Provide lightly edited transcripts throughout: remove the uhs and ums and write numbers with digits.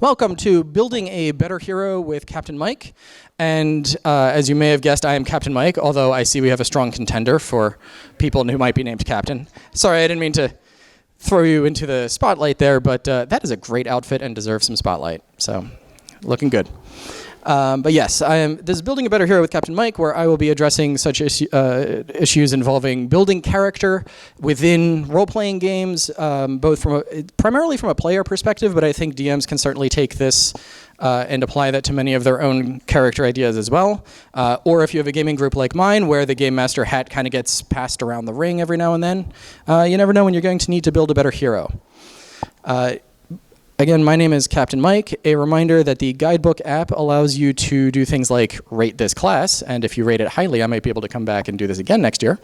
Welcome to Building a Better Hero with Captain Mike. And as you may have guessed, I am Captain Mike, although I see we have a strong contender for people who might be named Captain. Sorry, I didn't mean to throw you into the spotlight there, but that is a great outfit and deserves some spotlight. So, looking good. But yes, this is Building a Better Hero with Captain Mike, where I will be addressing such issues involving building character within role-playing games, both primarily from a player perspective, but I think DMs can certainly take this and apply that to many of their own character ideas as well. Or if you have a gaming group like mine, where the Game Master hat kind of gets passed around the ring every now and then, you never know when you're going to need to build a better hero. Again, my name is Captain Mike. A reminder that the guidebook app allows you to do things like rate this class, and if you rate it highly, I might be able to come back and do this again next year.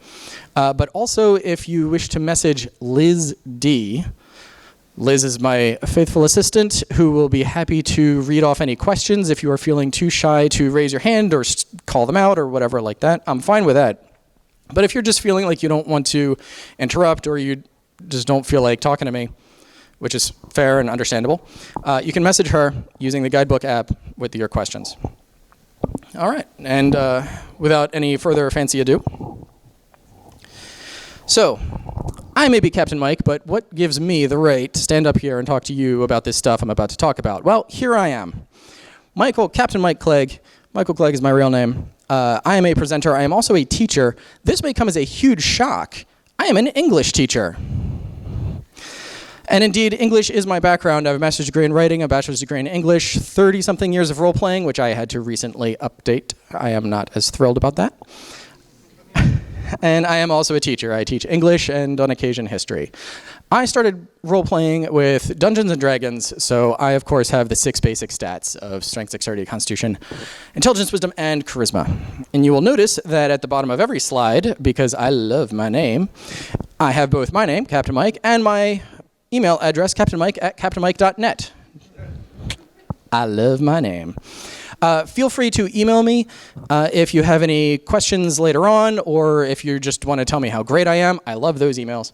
But also, if you wish to message Liz D, Liz is my faithful assistant who will be happy to read off any questions if you are feeling too shy to raise your hand or call them out or whatever like that. I'm fine with that. But if you're just feeling like you don't want to interrupt or you just don't feel like talking to me, which is fair and understandable, you can message her using the guidebook app with your questions. All right, and without any further fancy ado. So, I may be Captain Mike, but what gives me the right to stand up here and talk to you about this stuff I'm about to talk about? Well, here I am. Captain Mike Clegg. Michael Clegg is my real name. I am a presenter. I am also a teacher. This may come as a huge shock. I am an English teacher. And indeed, English is my background. I have a master's degree in writing, a bachelor's degree in English, 30-something years of role-playing, which I had to recently update. I am not as thrilled about that. And I am also a teacher. I teach English and, on occasion, history. I started role-playing with Dungeons & Dragons, so I, of course, have the 6 basic stats of Strength, Dexterity, Constitution, Intelligence, Wisdom, and Charisma. And you will notice that at the bottom of every slide, because I love my name, I have both my name, Captain Mike, and my email address, captainmike@captainmike.net. I love my name. Feel free to email me if you have any questions later on, or if you just want to tell me how great I am. I love those emails.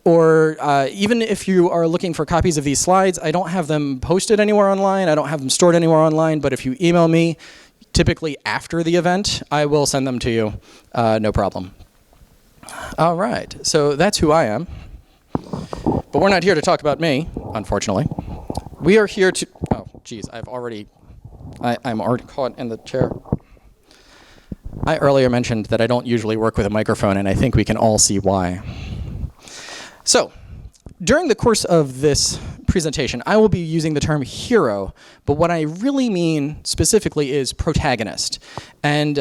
Or even if you are looking for copies of these slides, I don't have them posted anywhere online. I don't have them stored anywhere online, but if you email me, typically after the event, I will send them to you, no problem. All right, so that's who I am. But we're not here to talk about me, unfortunately. We are here to, oh, geez, I'm already caught in the chair. I earlier mentioned that I don't usually work with a microphone, and I think we can all see why. So, during the course of this presentation, I will be using the term hero, but what I really mean specifically is protagonist. And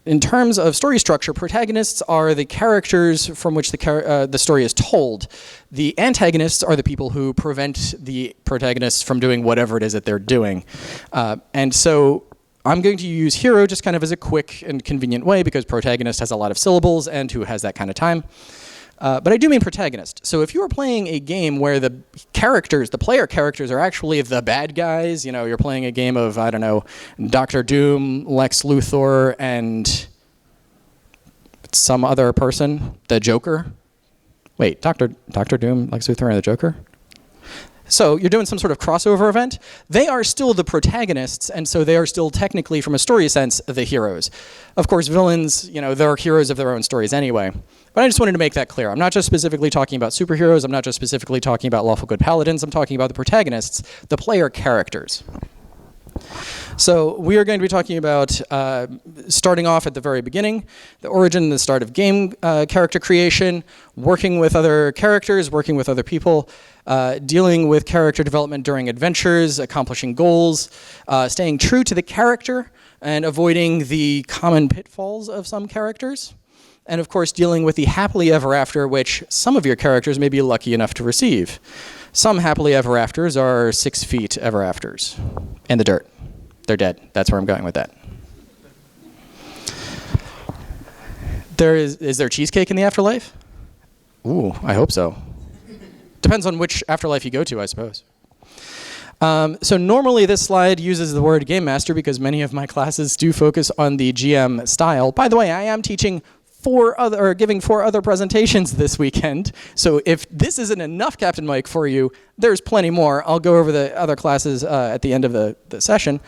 in terms of story structure, protagonists are the characters from which the story is told. The antagonists are the people who prevent the protagonists from doing whatever it is that they're doing. And so I'm going to use hero just kind of as a quick and convenient way because protagonist has a lot of syllables and who has that kind of time. But I do mean protagonist. So if you are playing a game where the player characters are actually the bad guys, you're playing a game of, I don't know, Dr. Doom, Lex Luthor, and some other person, the Joker. Wait, Dr. Doom, Lex Luthor, and the Joker? So you're doing some sort of crossover event. They are still the protagonists, and so they are still technically, from a story sense, the heroes. Of course, villains, they're heroes of their own stories anyway. But I just wanted to make that clear. I'm not just specifically talking about superheroes. I'm not just specifically talking about lawful good paladins. I'm talking about the protagonists, the player characters. So we are going to be talking about starting off at the very beginning, the origin and the start of game character creation, working with other characters, working with other people, dealing with character development during adventures, accomplishing goals, staying true to the character, and avoiding the common pitfalls of some characters. And of course, dealing with the happily ever after, which some of your characters may be lucky enough to receive. Some happily ever afters are 6 feet ever afters in the dirt. They're dead. That's where I'm going with that. Is there cheesecake in the afterlife? Ooh, I hope so. Depends on which afterlife you go to, I suppose. So normally this slide uses the word Game Master because many of my classes do focus on the GM style. By the way, I am teaching giving 4 other presentations this weekend. So if this isn't enough Captain Mike for you, there's plenty more. I'll go over the other classes at the end of the session.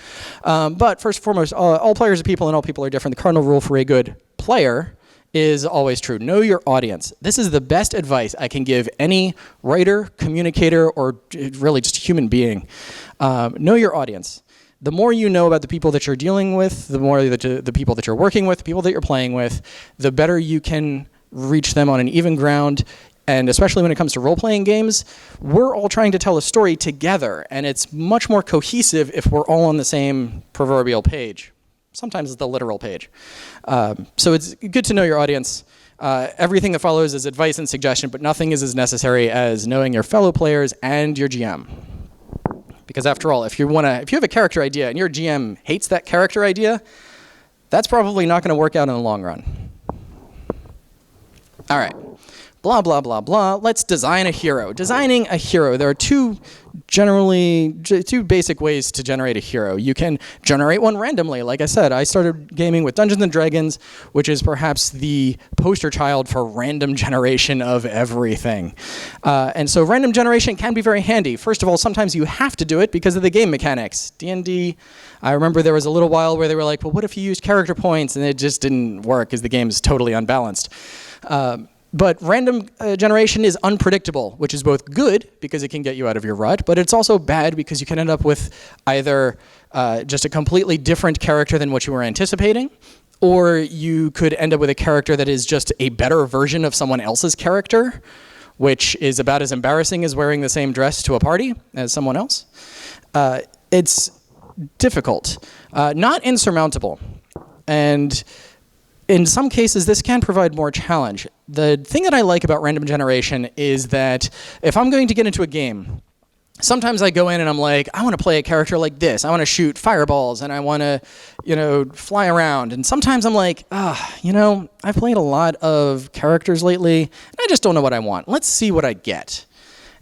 But first and foremost, all players are people and all people are different. The cardinal rule for a good player is always true. Know your audience. This is the best advice I can give any writer, communicator, or really just human being. Know your audience. The more you know about the people that you're dealing with, the more the people that you're working with, the people that you're playing with, the better you can reach them on an even ground. And especially when it comes to role-playing games, we're all trying to tell a story together, and it's much more cohesive if we're all on the same proverbial page. Sometimes it's the literal page. So it's good to know your audience. Everything that follows is advice and suggestion, but nothing is as necessary as knowing your fellow players and your GM. Because after all, if you have a character idea and your GM hates that character idea, that's probably not going to work out in the long run. All right. Blah, blah, blah, blah. Let's design a hero. Designing a hero. There are two basic ways to generate a hero. You can generate one randomly. Like I said, I started gaming with Dungeons & Dragons, which is perhaps the poster child for random generation of everything. And so random generation can be very handy. First of all, sometimes you have to do it because of the game mechanics. D&D, I remember there was a little while where they were like, well, what if you used character points? And it just didn't work because the game is totally unbalanced. But random generation is unpredictable, which is both good because it can get you out of your rut, but it's also bad because you can end up with either just a completely different character than what you were anticipating, or you could end up with a character that is just a better version of someone else's character, which is about as embarrassing as wearing the same dress to a party as someone else. It's difficult, not insurmountable. And in some cases, this can provide more challenge. The thing that I like about random generation is that if I'm going to get into a game, sometimes I go in and I'm like, I want to play a character like this. I want to shoot fireballs and I want to, fly around. And sometimes I'm like, I've played a lot of characters lately and I just don't know what I want. Let's see what I get.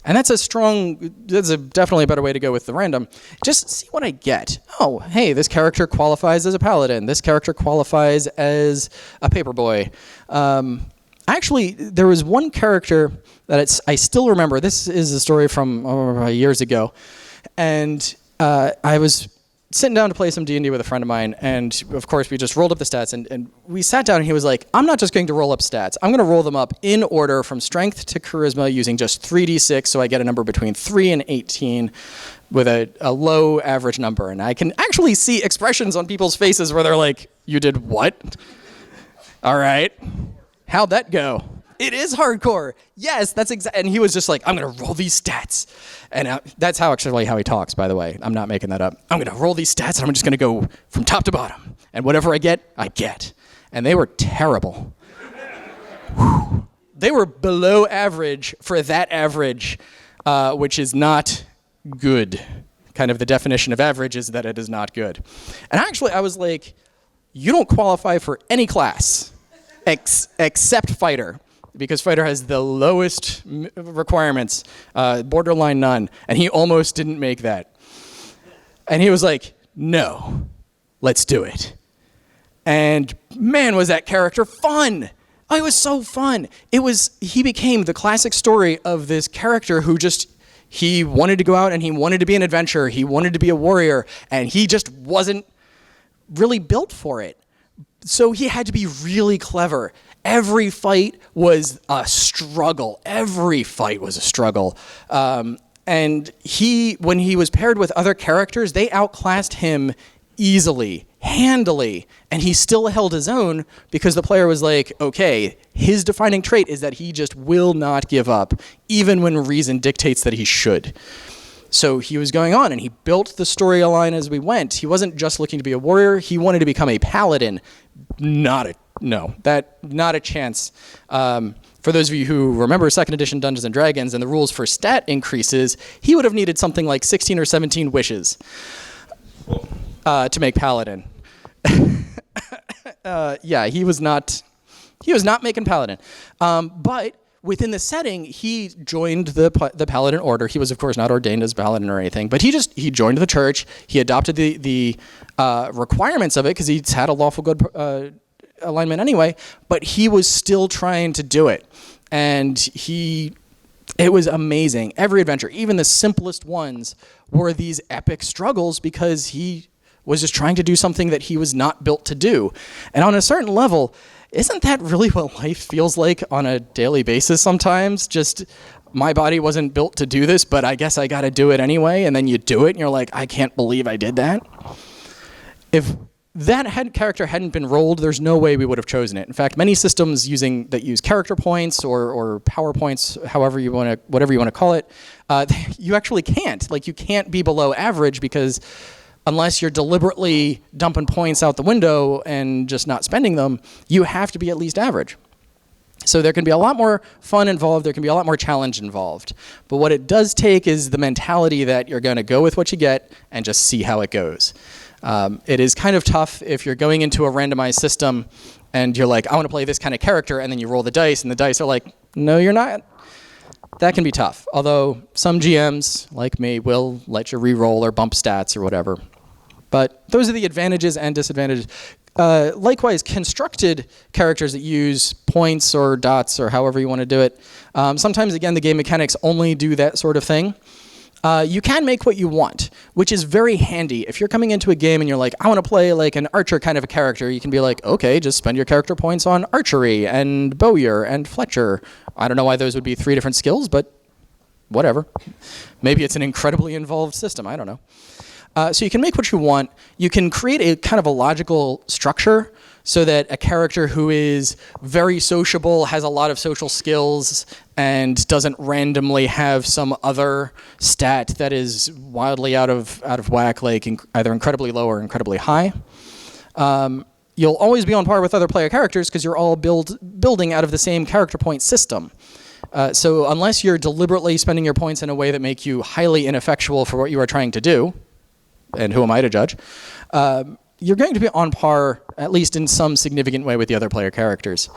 And that's definitely a better way to go with the random. Just see what I get. Oh, hey, this character qualifies as a paladin. This character qualifies as a paperboy. Actually, there was one character that I still remember. This is a story from years ago. And I was sitting down to play some D&D with a friend of mine, and of course we just rolled up the stats, and we sat down and he was like, I'm not just going to roll up stats, I'm going to roll them up in order from strength to charisma using just 3d6, so I get a number between 3 and 18 with a low average number. And I can actually see expressions on people's faces where they're like, you did what? All right, how'd that go? It is hardcore. Yes, that's exactly. And he was just like, I'm going to roll these stats. And that's how he talks, by the way. I'm not making that up. I'm going to roll these stats, and I'm just going to go from top to bottom. And whatever I get, I get. And they were terrible. They were below average for that average, which is not good. Kind of the definition of average is that it is not good. And actually, I was like, you don't qualify for any class except fighter. Because fighter has the lowest requirements, borderline none, and he almost didn't make that. And he was like, no, let's do it. And man, was that character fun. Oh, it was so fun. He became the classic story of this character who he wanted to go out and he wanted to be an adventurer, he wanted to be a warrior, and he just wasn't really built for it. So he had to be really clever. Every fight was a struggle. And when he was paired with other characters, they outclassed him easily, handily, and he still held his own because the player was like, okay, his defining trait is that he just will not give up, even when reason dictates that he should. So he was going on, and he built the storyline as we went. He wasn't just looking to be a warrior. He wanted to become a paladin. Not a chance. For those of you who remember 2nd edition Dungeons & Dragons and the rules for stat increases, he would have needed something like 16 or 17 wishes to make paladin. He was not making paladin. But within the setting, he joined the paladin order. He was, of course, not ordained as paladin or anything, but he joined the church. He adopted the requirements of it because he's had a lawful good alignment anyway, but he was still trying to do it. And it was amazing. Every adventure, even the simplest ones, were these epic struggles because he was just trying to do something that he was not built to do. And on a certain level, isn't that really what life feels like on a daily basis sometimes? Just, my body wasn't built to do this, but I guess I got to do it anyway. And then you do it, and you're like, I can't believe I did that. If that character hadn't been rolled, there's no way we would have chosen it. In fact, many systems that use character points or power points, whatever you want to call it, you actually can't. Like, you can't be below average because unless you're deliberately dumping points out the window and just not spending them, you have to be at least average. So there can be a lot more fun involved, there can be a lot more challenge involved. But what it does take is the mentality that you're going to go with what you get and just see how it goes. It is kind of tough if you're going into a randomized system and you're like, I want to play this kind of character, and then you roll the dice, and the dice are like, no, you're not. That can be tough. Although some GMs, like me, will let you re-roll or bump stats or whatever. But those are the advantages and disadvantages. Likewise, constructed characters that use points or dots or however you want to do it, sometimes, again, the game mechanics only do that sort of thing. You can make what you want, which is very handy. If you're coming into a game and you're like, I want to play like an archer kind of a character, you can be like, okay, just spend your character points on archery and bowyer and fletcher. I don't know why those would be 3 different skills, but whatever. Maybe it's an incredibly involved system. I don't know. So you can make what you want. You can create a kind of a logical structure so that a character who is very sociable, has a lot of social skills, and doesn't randomly have some other stat that is wildly out of whack, like either incredibly low or incredibly high. You'll always be on par with other player characters because you're all building out of the same character point system. So unless you're deliberately spending your points in a way that make you highly ineffectual for what you are trying to do, and who am I to judge, you're going to be on par, at least in some significant way, with the other player characters.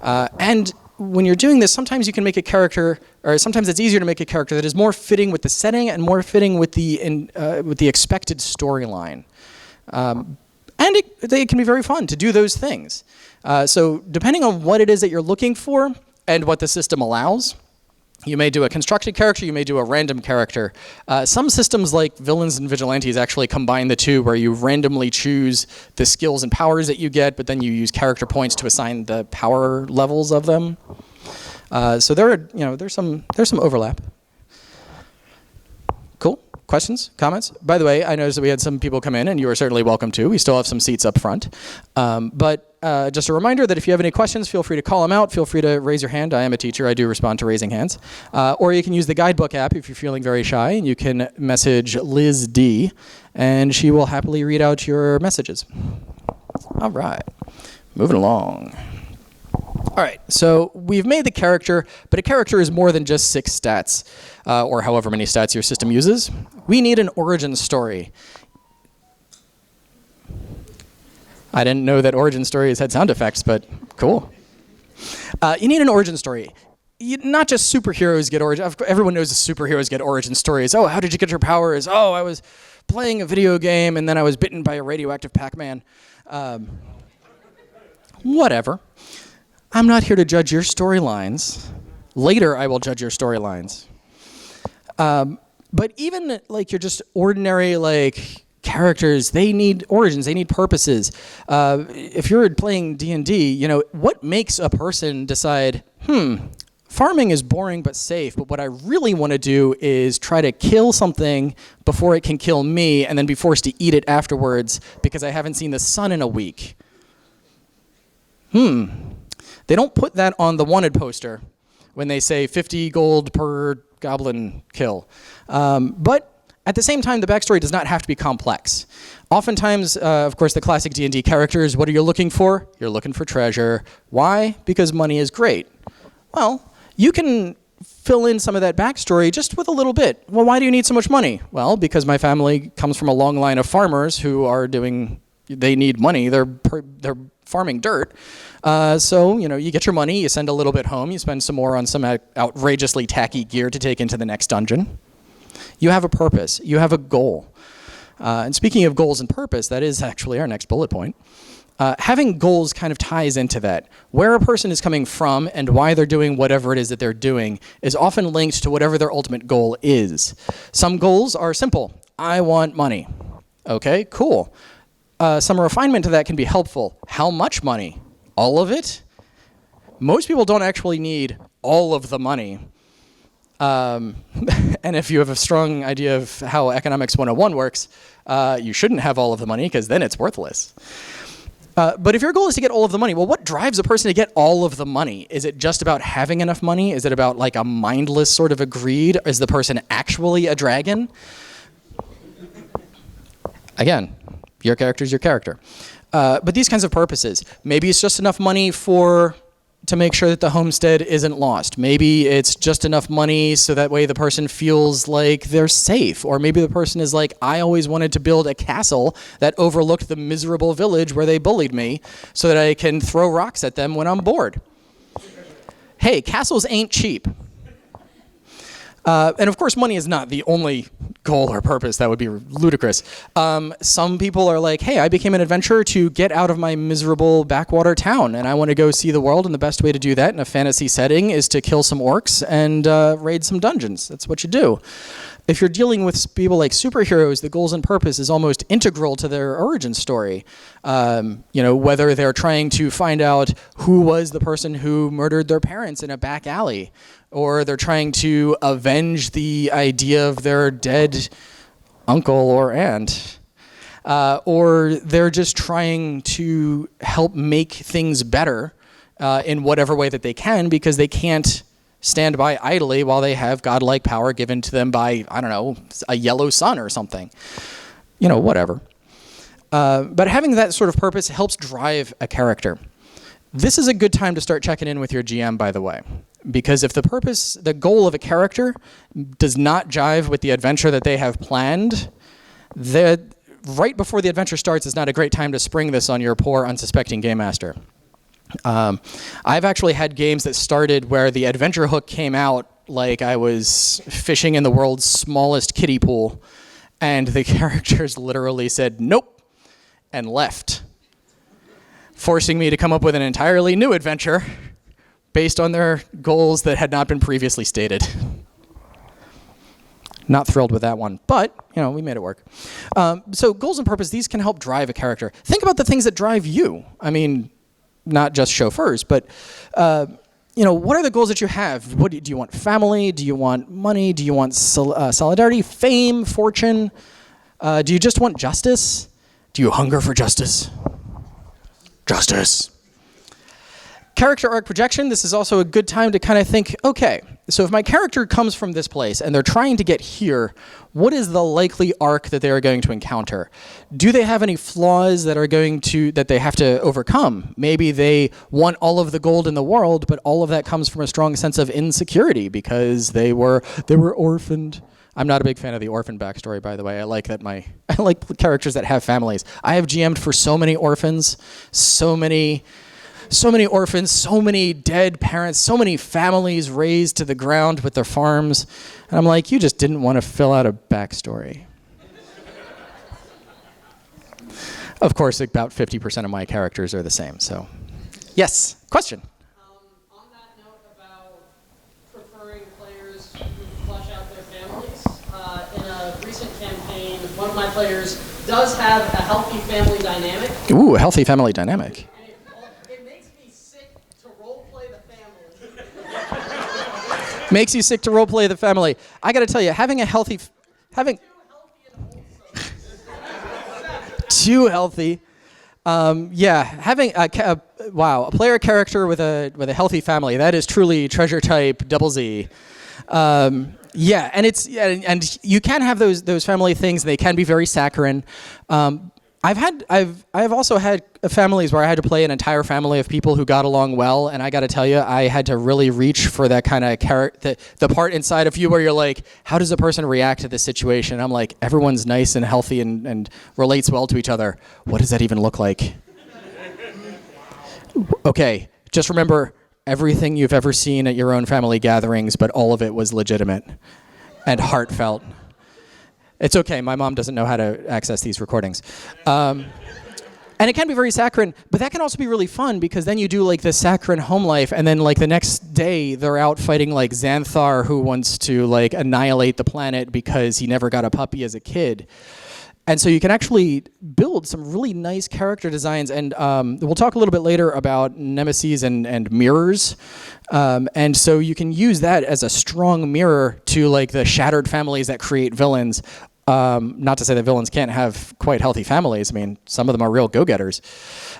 And when you're doing this, sometimes you can make a character, or sometimes it's easier to make a character that is more fitting with the setting and more fitting with the expected storyline. And they can be very fun to do those things. So depending on what it is that you're looking for and what the system allows, you may do a constructed character, you may do a random character. Some systems like Villains and Vigilantes actually combine the two, where you randomly choose the skills and powers that you get, but then you use character points to assign the power levels of them. So there's some overlap. Cool. Questions? Comments? By the way, I noticed that we had some people come in, and you are certainly welcome to. We still have some seats up front. But just a reminder that if you have any questions, feel free to call them out. Feel free to raise your hand. I am a teacher. I do respond to raising hands. Or you can use the guidebook app if you're feeling very shy, and you can message Liz D, and she will happily read out your messages. All right. Moving along. All right, so we've made the character, but a character is more than just 6 stats, or however many stats your system uses. We need an origin story. I didn't know that origin stories had sound effects, but cool. You need an origin story. Not just superheroes get origin. Everyone knows that superheroes get origin stories. Oh, how did you get your powers? Oh, I was playing a video game and then I was bitten by a radioactive Pac-Man. Whatever. I'm not here to judge your storylines. Later, I will judge your storylines. But even like you're just ordinary like characters, they need origins, they need purposes. If you're playing D&D, what makes a person decide, farming is boring but safe, but what I really want to do is try to kill something before it can kill me and then be forced to eat it afterwards because I haven't seen the sun in a week. They don't put that on the wanted poster when they say 50 gold per goblin kill. But at the same time, the backstory does not have to be complex. Oftentimes, of course, the classic D&D characters, what are you looking for? You're looking for treasure. Why? Because money is great. Well, you can fill in some of that backstory just with a little bit. Well, why do you need so much money? Well, because my family comes from a long line of farmers who are they need money. They're farming dirt. So, you get your money, you send a little bit home, you spend some more on some outrageously tacky gear to take into the next dungeon. You have a purpose. You have a goal. And speaking of goals and purpose, that is actually our next bullet point. Having goals kind of ties into that. Where a person is coming from and why they're doing whatever it is that they're doing is often linked to whatever their ultimate goal is. Some goals are simple. I want money. Okay, cool. Some refinement to that can be helpful. How much money? All of it? Most people don't actually need all of the money. And if you have a strong idea of how Economics 101 works, you shouldn't have all of the money because then it's worthless. But if your goal is to get all of the money, well, what drives a person to get all of the money? Is it just about having enough money? Is it about like a mindless sort of a greed? Is the person actually a dragon? Again, your character is your character. But these kinds of purposes, maybe it's just enough money to make sure that the homestead isn't lost. Maybe it's just enough money so that way the person feels like they're safe. Or maybe the person is like, I always wanted to build a castle that overlooked the miserable village where they bullied me so that I can throw rocks at them when I'm bored. Hey, castles ain't cheap. And of course, money is not the only goal or purpose. That would be ludicrous. Some people are like, hey, I became an adventurer to get out of my miserable backwater town, and I want to go see the world, and the best way to do that in a fantasy setting is to kill some orcs and raid some dungeons. That's what you do. If you're dealing with people like superheroes, the goals and purpose is almost integral to their origin story. Whether they're trying to find out who was the person who murdered their parents in a back alley, or they're trying to avenge the idea of their dead uncle or aunt, or they're just trying to help make things better in whatever way that they can because they can't stand by idly while they have godlike power given to them by, I don't know, a yellow sun or something. Whatever. But having that sort of purpose helps drive a character. This is a good time to start checking in with your GM, by the way. Because if the goal of a character does not jive with the adventure that they have planned, right before the adventure starts is not a great time to spring this on your poor, unsuspecting game master. I've actually had games that started where the adventure hook came out like I was fishing in the world's smallest kiddie pool, and the characters literally said, nope, and left, forcing me to come up with an entirely new adventure based on their goals that had not been previously stated. Not thrilled with that one, but we made it work. So goals and purpose, these can help drive a character. Think about the things that drive you. I mean, not just chauffeurs, but what are the goals that you have? Do you want family? Do you want money? Do you want solidarity, fame, fortune? Do you just want justice? Do you hunger for justice? Justice. Character arc projection, this is also a good time to kind of think, okay, so if my character comes from this place and they're trying to get here, what is the likely arc that they are going to encounter? Do they have any flaws that they have to overcome? Maybe they want all of the gold in the world, but all of that comes from a strong sense of insecurity because they were orphaned. I'm not a big fan of the orphan backstory, by the way. I like characters that have families. I have GM'd for so many orphans, so many orphans, so many dead parents, so many families razed to the ground with their farms. And I'm like, you just didn't want to fill out a backstory. Of course, about 50% of my characters are the same, so. Yes, question? On that note about preferring players who flesh out their families, in a recent campaign, one of my players does have a healthy family dynamic. Ooh, a healthy family dynamic. Makes you sick to roleplay the family. I got to tell you, having too healthy. Having a player character with a healthy family, that is truly treasure type double Z. And you can have those family things. They can be very saccharine. I've also had families where I had to play an entire family of people who got along well, and I got to tell you, I had to really reach for that kind of the part inside of you where you're like, how does a person react to this situation? I'm like, everyone's nice and healthy and relates well to each other. What does that even look like? Okay, just remember everything you've ever seen at your own family gatherings, but all of it was legitimate and heartfelt. It's okay, my mom doesn't know how to access these recordings. And it can be very saccharine, but that can also be really fun because then you do like this saccharine home life, and then like the next day they're out fighting like Xanthar, who wants to like annihilate the planet because he never got a puppy as a kid. And so you can actually build some really nice character designs, and we'll talk a little bit later about nemesis and mirrors. And so you can use that as a strong mirror to like the shattered families that create villains. Not to say that villains can't have quite healthy families. I mean, some of them are real go-getters.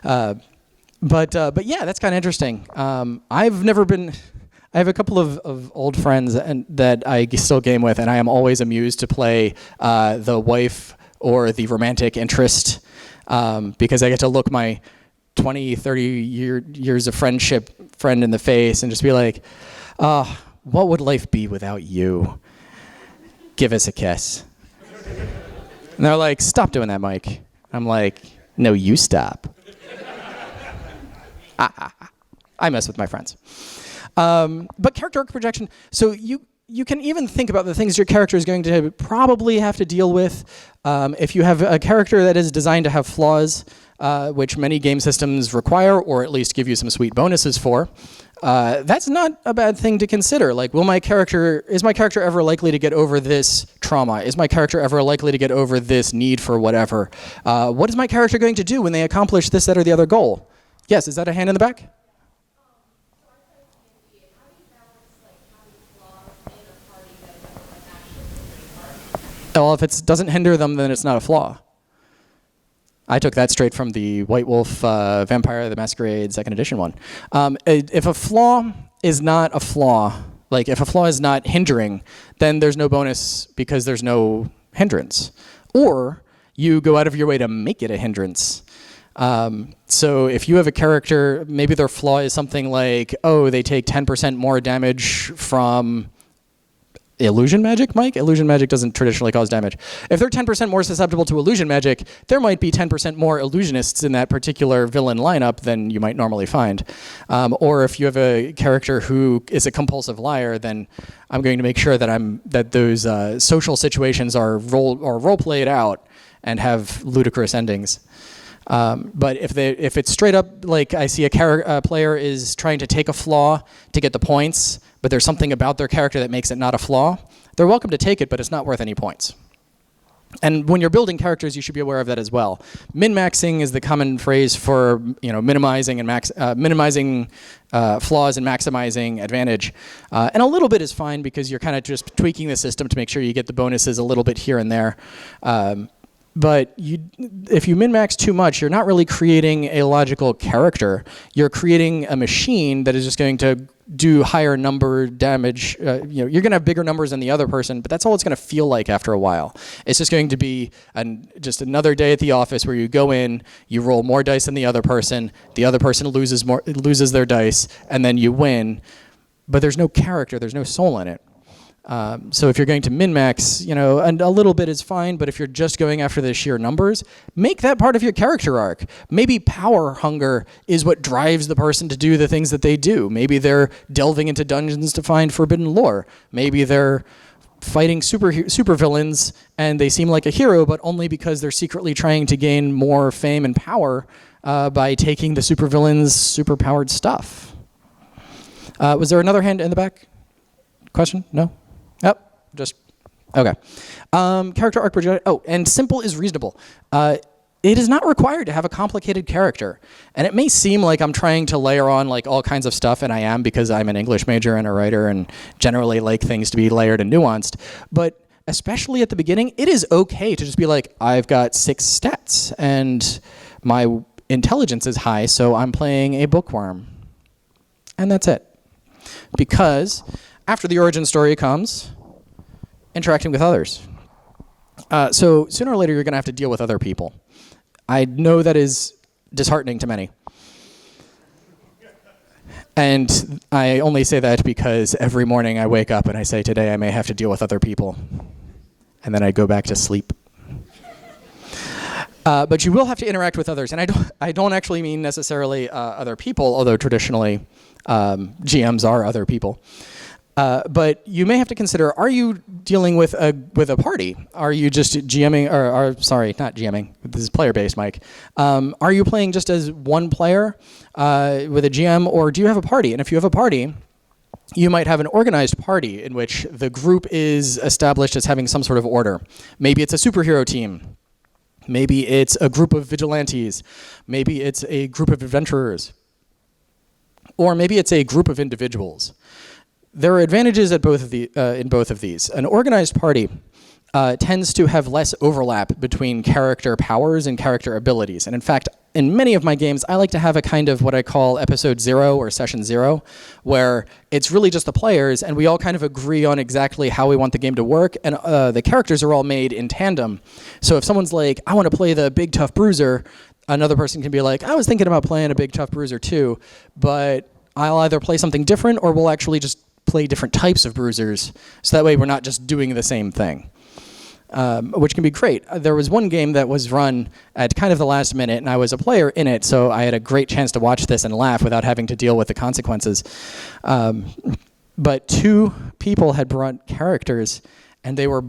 But yeah, that's kind of interesting. I have a couple of old friends that I still game with, and I am always amused to play the wife or the romantic interest, because I get to look my 20, 30 years of friendship friend in the face and just be like, what would life be without you? Give us a kiss. And they're like, stop doing that, Mike. I'm like, no, you stop. I mess with my friends. But character arc projection, so you can even think about the things your character is going to probably have to deal with. If you have a character that is designed to have flaws, which many game systems require, or at least give you some sweet bonuses for, that's not a bad thing to consider. Like, is my character ever likely to get over this trauma? Is my character ever likely to get over this need for whatever? What is my character going to do when they accomplish this, that, or the other goal? Yes, is that a hand in the back? Well, if it doesn't hinder them, then it's not a flaw. I took that straight from the White Wolf Vampire the Masquerade 2nd edition one. If a flaw is not a flaw, like if a flaw is not hindering, then there's no bonus because there's no hindrance. Or you go out of your way to make it a hindrance. So if you have a character, maybe their flaw is something like, oh, they take 10% more damage from illusion magic, Mike? Illusion magic doesn't traditionally cause damage. If they're 10% more susceptible to illusion magic, there might be 10% more illusionists in that particular villain lineup than you might normally find. Or if you have a character who is a compulsive liar, then I'm going to make sure that those social situations are role played out and have ludicrous endings. But if it's straight up like I see a player is trying to take a flaw to get the points, but there's something about their character that makes it not a flaw, they're welcome to take it, but it's not worth any points. And when you're building characters, you should be aware of that as well. Min-maxing is the common phrase for minimizing flaws and maximizing advantage. And a little bit is fine because you're kind of just tweaking the system to make sure you get the bonuses a little bit here and there. But if you min-max too much, you're not really creating a logical character. You're creating a machine that is just going to do higher number damage. You're going to have bigger numbers than the other person, but that's all it's going to feel like after a while. It's just going to be just another day at the office where you go in, you roll more dice than the other person loses their dice, and then you win. But there's no character, there's no soul in it. So if you're going to min-max, and a little bit is fine, but if you're just going after the sheer numbers, make that part of your character arc. Maybe power hunger is what drives the person to do the things that they do. Maybe they're delving into dungeons to find forbidden lore. Maybe they're fighting super villains and they seem like a hero, but only because they're secretly trying to gain more fame and power by taking the supervillain's superpowered stuff. Was there another hand in the back? Question? No? Yep, just, okay. Character arc projection, and simple is reasonable. It is not required to have a complicated character. And it may seem like I'm trying to layer on like all kinds of stuff, and I am because I'm an English major and a writer and generally like things to be layered and nuanced. But especially at the beginning, it is okay to just be like, I've got 6 stats and my intelligence is high, so I'm playing a bookworm. And that's it. Because after the origin story comes interacting with others. So sooner or later, you're going to have to deal with other people. I know that is disheartening to many. And I only say that because every morning I wake up and I say, today I may have to deal with other people. And then I go back to sleep. But you will have to interact with others. And I don't actually mean necessarily other people, although traditionally GMs are other people. But you may have to consider: are you dealing with a party? Are you just GMing, or sorry, not GMing? This is player-based, Mike. Are you playing just as one player with a GM, or do you have a party? And if you have a party, you might have an organized party in which the group is established as having some sort of order. Maybe it's a superhero team. Maybe it's a group of vigilantes. Maybe it's a group of adventurers. Or maybe it's a group of individuals. There are advantages in both of these. An organized party tends to have less overlap between character powers and character abilities. And in fact, in many of my games, I like to have a kind of what I call episode 0 or session 0, where it's really just the players and we all kind of agree on exactly how we want the game to work, and the characters are all made in tandem. So if someone's like, I want to play the big tough bruiser, another person can be like, I was thinking about playing a big tough bruiser too, but I'll either play something different or we'll actually just play different types of bruisers, so that way we're not just doing the same thing, which can be great. There was one game that was run at kind of the last minute, and I was a player in it, so I had a great chance to watch this and laugh without having to deal with the consequences. But two people had brought characters, and they were...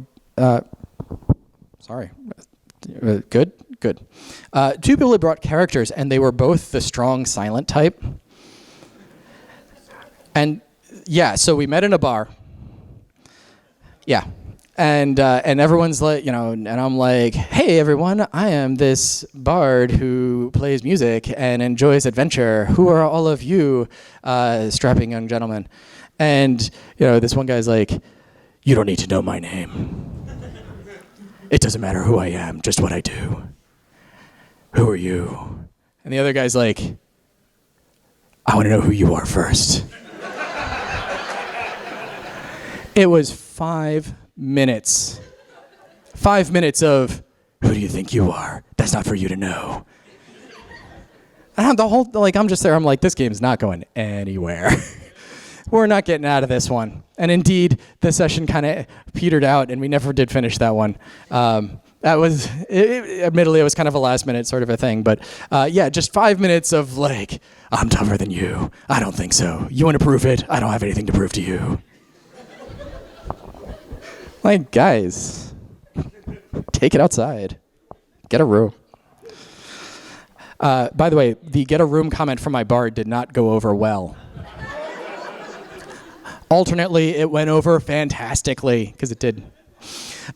Good? Good. Two people had brought characters, and they were both the strong silent type. And yeah, so we met in a bar. Yeah. And everyone's like, and I'm like, hey, everyone, I am this bard who plays music and enjoys adventure. Who are all of you strapping young gentlemen? And, this one guy's like, you don't need to know my name. It doesn't matter who I am, just what I do. Who are you? And the other guy's like, I want to know who you are first. It was 5 minutes. 5 minutes of, who do you think you are? That's not for you to know. And I'm just there, I'm like, this game's not going anywhere. We're not getting out of this one. And indeed, the session kind of petered out, and we never did finish that one. Admittedly, it was kind of a last minute sort of a thing, but just 5 minutes of like, I'm tougher than you. I don't think so. You want to prove it? I don't have anything to prove to you. Like, guys, take it outside. Get a room. By the way, the get a room comment from my bard did not go over well. Alternately, it went over fantastically, because it did.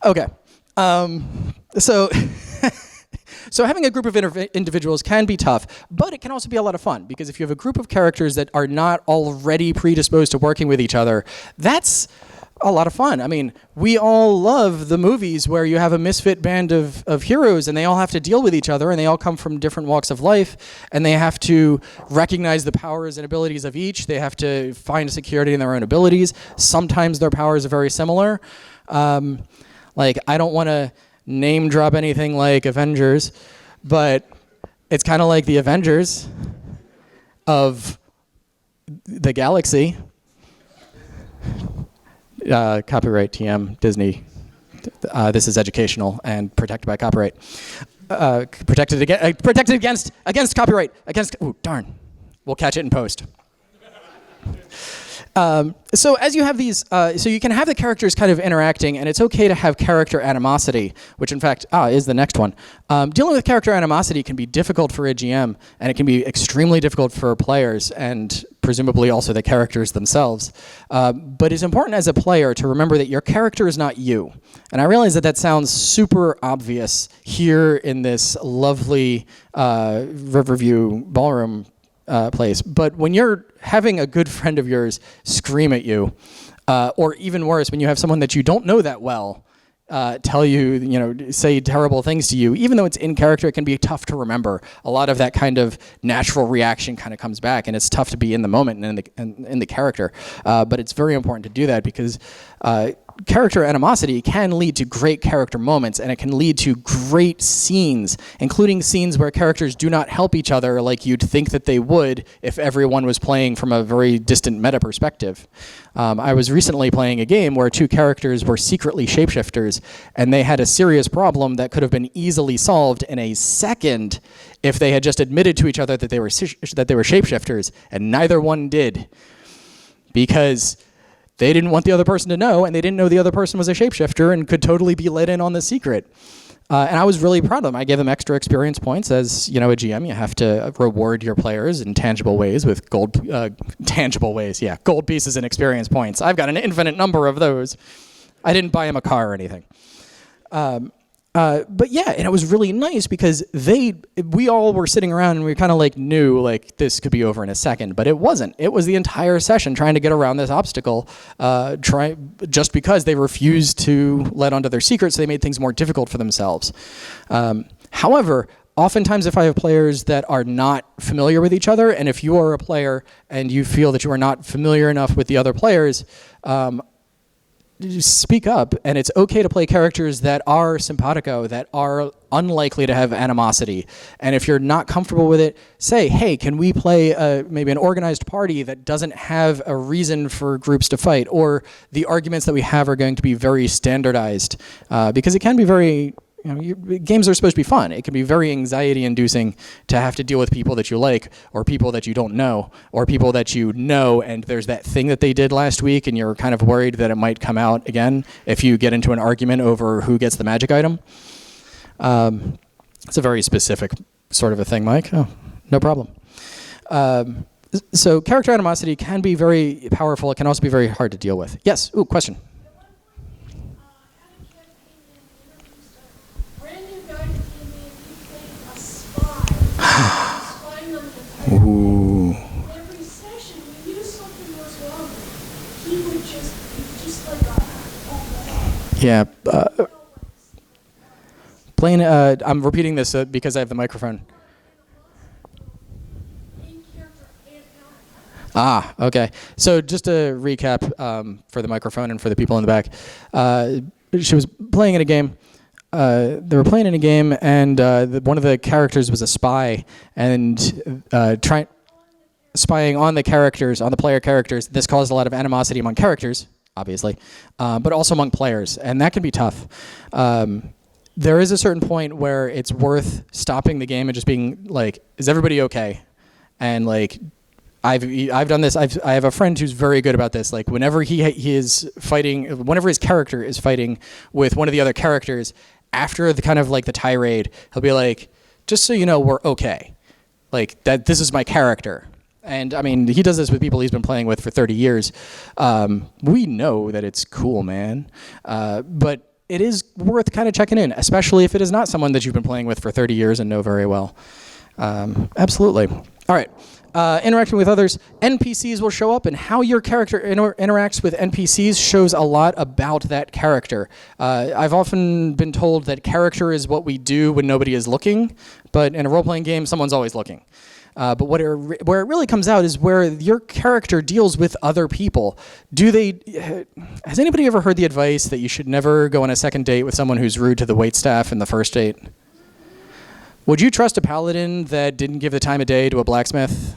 Okay. So having a group of individuals can be tough, but it can also be a lot of fun, because if you have a group of characters that are not already predisposed to working with each other, that's a lot of fun. I mean, we all love the movies where you have a misfit band of heroes and they all have to deal with each other, and they all come from different walks of life, and they have to recognize the powers and abilities of each. They have to find security in their own abilities. Sometimes their powers are very similar. I don't want to name drop anything like Avengers, but it's kind of like the Avengers of the galaxy. Copyright TM Disney. This is educational and protected by copyright. Protected against copyright. Oh, darn. We'll catch it in post. So as you have these, so you can have the characters kind of interacting, and it's okay to have character animosity, which in fact is the next one. Dealing with character animosity can be difficult for a GM, and it can be extremely difficult for players, and presumably also the characters themselves. But it's important as a player to remember that your character is not you. And I realize that sounds super obvious here in this lovely Riverview ballroom place. But when you're having a good friend of yours scream at you, or even worse, when you have someone that you don't know that well tell you, say terrible things to you, even though it's in character, it can be tough to remember. A lot of that kind of natural reaction kind of comes back, and it's tough to be in the moment and in the character. But it's very important to do that, because character animosity can lead to great character moments, and it can lead to great scenes, including scenes where characters do not help each other like you'd think that they would if everyone was playing from a very distant meta perspective. I was recently playing a game where two characters were secretly shapeshifters, and they had a serious problem that could have been easily solved in a second if they had just admitted to each other that they were shapeshifters, and neither one did, because they didn't want the other person to know, and they didn't know the other person was a shapeshifter and could totally be let in on the secret. And I was really proud of them. I gave them extra experience points. As you know, a GM, you have to reward your players in tangible ways with gold pieces and experience points. I've got an infinite number of those. I didn't buy him a car or anything. But yeah, and it was really nice because we all were sitting around and we kind of like knew like this could be over in a second, but it wasn't. It was the entire session trying to get around this obstacle, just because they refused to let onto their secrets, so they made things more difficult for themselves. However, oftentimes if I have players that are not familiar with each other, and if you are a player and you feel that you are not familiar enough with the other players, speak up, and it's okay to play characters that are simpatico, that are unlikely to have animosity. And if you're not comfortable with it, say, hey, can we play maybe an organized party that doesn't have a reason for groups to fight, or the arguments that we have are going to be very standardized, because it can be very, games are supposed to be fun. It can be very anxiety-inducing to have to deal with people that you like, or people that you don't know, or people that you know, and there's that thing that they did last week, and you're kind of worried that it might come out again if you get into an argument over who gets the magic item. It's a very specific sort of a thing, Mike. Oh, no problem. So character animosity can be very powerful. It can also be very hard to deal with. Yes? Ooh, question. Ooh. Every session, we knew something was wrong. He would just like yeah. Playing. I'm repeating this because I have the microphone. Ah, okay. So just to recap for the microphone and for the people in the back, she was playing in a game. They were playing in a game, and one of the characters was a spy, and spying on the characters, on the player characters. This caused a lot of animosity among characters, obviously, but also among players, and that can be tough. There is a certain point where it's worth stopping the game and just being like, "Is everybody okay?" And like, I've done this. I have a friend who's very good about this. Like, whenever he is fighting, whenever his character is fighting with one of the other characters, after the kind of like the tirade, he'll be like, "Just so you know, we're okay. Like that. This is my character." And I mean, he does this with people he's been playing with for 30 years. We know that it's cool, man. But it is worth kind of checking in, especially if it is not someone that you've been playing with for 30 years and know very well. Absolutely. All right. Interacting with others, NPCs will show up, and how your character interacts with NPCs shows a lot about that character. I've often been told that character is what we do when nobody is looking, but in a role-playing game, someone's always looking. But where it really comes out is where your character deals with other people. Has anybody ever heard the advice that you should never go on a second date with someone who's rude to the waitstaff in the first date? Would you trust a paladin that didn't give the time of day to a blacksmith?